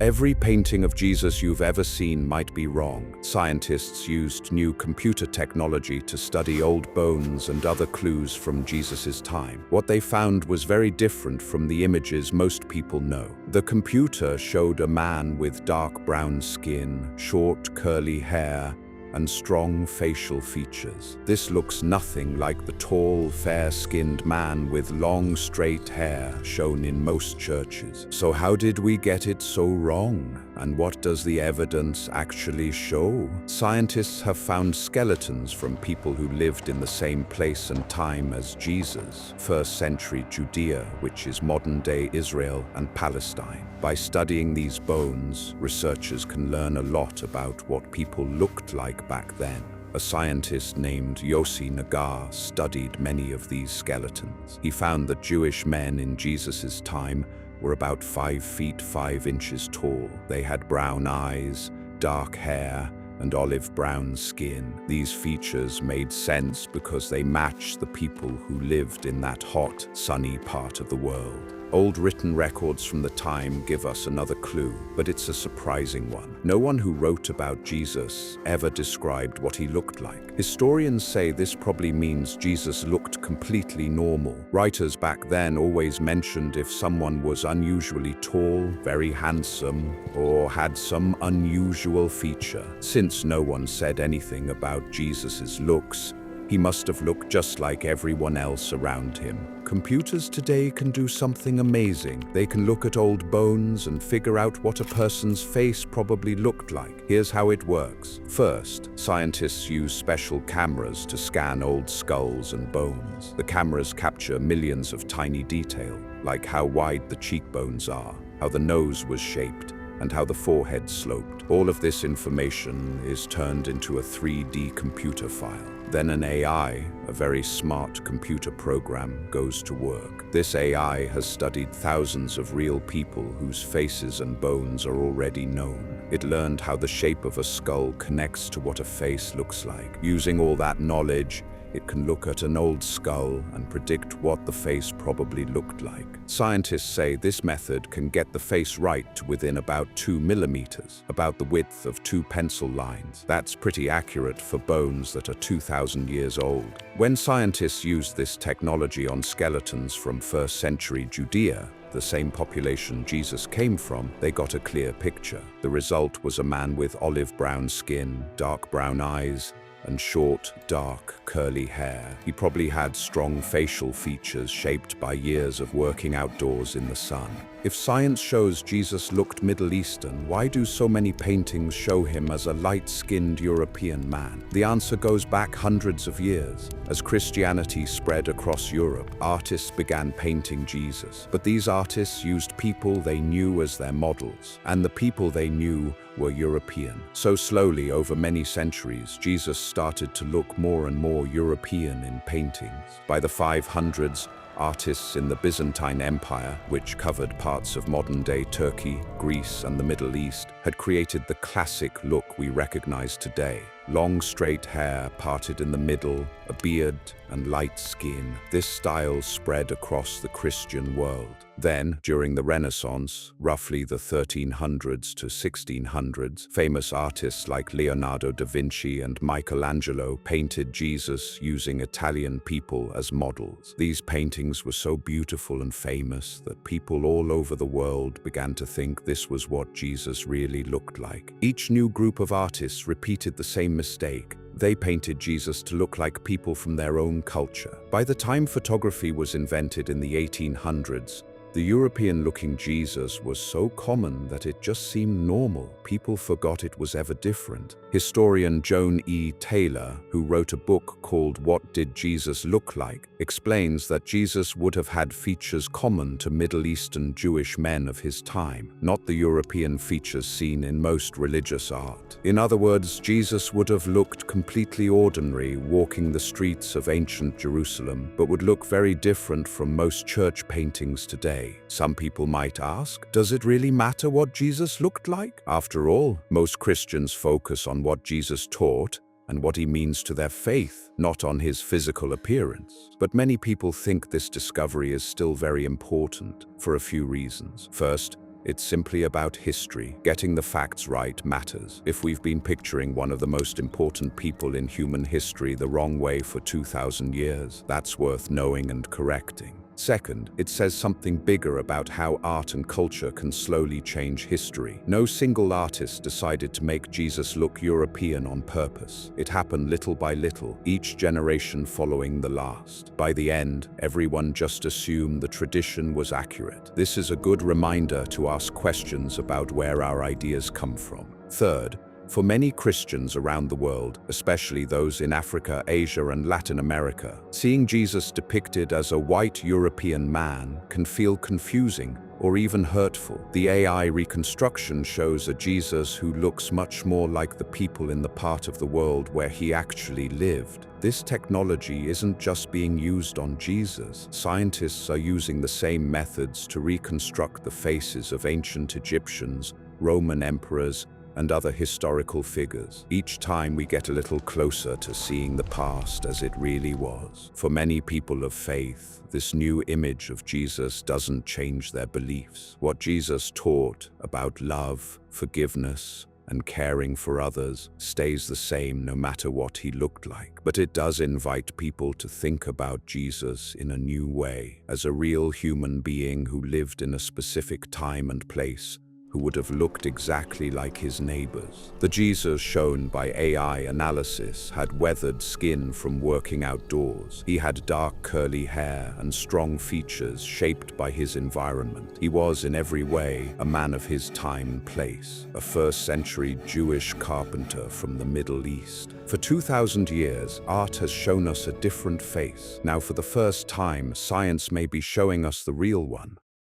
Every painting of Jesus you've ever seen might be wrong. Scientists used new computer technology to study old bones and other clues from Jesus's time. What they found was very different from the images most people know. The computer showed a man with dark brown skin, short curly hair, and strong facial features. This looks nothing like the tall, fair-skinned man with long, straight hair shown in most churches. So how did we get it so wrong? And what does the evidence actually show? Scientists have found skeletons from people who lived in the same place and time as Jesus, 1st century Judea, which is modern-day Israel and Palestine. By studying these bones, researchers can learn a lot about what people looked like back then. A scientist named Yossi Nagar studied many of these skeletons. He found that Jewish men in Jesus's time were about 5 feet 5 inches tall. They had brown eyes, dark hair, and olive brown skin. These features made sense because they matched the people who lived in that hot, sunny part of the world. Old written records from the time give us another clue, but it's a surprising one. No one who wrote about Jesus ever described what he looked like. Historians say this probably means Jesus looked completely normal. Writers back then always mentioned if someone was unusually tall, very handsome, or had some unusual feature. Since no one said anything about Jesus's looks, he must have looked just like everyone else around him. Computers today can do something amazing. They can look at old bones and figure out what a person's face probably looked like. Here's how it works. First, scientists use special cameras to scan old skulls and bones. The cameras capture millions of tiny details, like how wide the cheekbones are, how the nose was shaped, and how the forehead sloped. All of this information is turned into a 3D computer file. Then an AI, a very smart computer program, goes to work. This AI has studied thousands of real people whose faces and bones are already known. It learned how the shape of a skull connects to what a face looks like. Using all that knowledge, it can look at an old skull and predict what the face probably looked like. Scientists say this method can get the face right to within about 2 millimeters, about the width of 2 pencil lines. That's pretty accurate for bones that are 2,000 years old. When scientists used this technology on skeletons from 1st century Judea, the same population Jesus came from, they got a clear picture. The result was a man with olive brown skin, dark brown eyes, and short, dark, curly hair. He probably had strong facial features shaped by years of working outdoors in the sun. If science shows Jesus looked Middle Eastern, why do so many paintings show him as a light-skinned European man? The answer goes back hundreds of years. As Christianity spread across Europe, artists began painting Jesus. But these artists used people they knew as their models, and the people they knew were European. So slowly, over many centuries, Jesus started to look more and more European in paintings. By the 500s, artists in the Byzantine Empire, which covered parts of modern-day Turkey, Greece, and the Middle East, had created the classic look we recognize today. Long straight hair parted in the middle, a beard, and light skin. This style spread across the Christian world. Then, during the Renaissance, roughly the 1300s to 1600s, famous artists like Leonardo da Vinci and Michelangelo painted Jesus using Italian people as models. These paintings were so beautiful and famous that people all over the world began to think this was what Jesus really looked like. Each new group of artists repeated the same mistake. They painted Jesus to look like people from their own culture. By the time photography was invented in the 1800s, the European-looking Jesus was so common that it just seemed normal. People forgot it was ever different. Historian Joan E. Taylor, who wrote a book called What Did Jesus Look Like?, explains that Jesus would have had features common to Middle Eastern Jewish men of his time, not the European features seen in most religious art. In other words, Jesus would have looked completely ordinary walking the streets of ancient Jerusalem, but would look very different from most church paintings today. Some people might ask, does it really matter what Jesus looked like? After all, most Christians focus on what Jesus taught and what he means to their faith, not on his physical appearance. But many people think this discovery is still very important for a few reasons. First, It's simply about history. Getting the facts right matters. If we've been picturing one of the most important people in human history the wrong way for 2,000 years, that's worth knowing and correcting. Second, it says something bigger about how art and culture can slowly change history. No single artist decided to make Jesus look European on purpose. It happened little by little, each generation following the last. By the end, everyone just assumed the tradition was accurate. This is a good reminder to ask questions about where our ideas come from. Third, for many Christians around the world, especially those in Africa, Asia, and Latin America, seeing Jesus depicted as a white European man can feel confusing or even hurtful. The AI reconstruction shows a Jesus who looks much more like the people in the part of the world where he actually lived. This technology isn't just being used on Jesus. Scientists are using the same methods to reconstruct the faces of ancient Egyptians, Roman emperors, and other historical figures. Each time we get a little closer to seeing the past as it really was. For many people of faith, this new image of Jesus doesn't change their beliefs. What Jesus taught about love, forgiveness, and caring for others stays the same no matter what he looked like. But it does invite people to think about Jesus in a new way, as a real human being who lived in a specific time and place, who would have looked exactly like his neighbors. The Jesus shown by AI analysis had weathered skin from working outdoors. He had dark curly hair and strong features shaped by his environment. He was in every way a man of his time and place, a first-century Jewish carpenter from the Middle East. For 2,000 years, art has shown us a different face. Now, for the first time, science may be showing us the real one.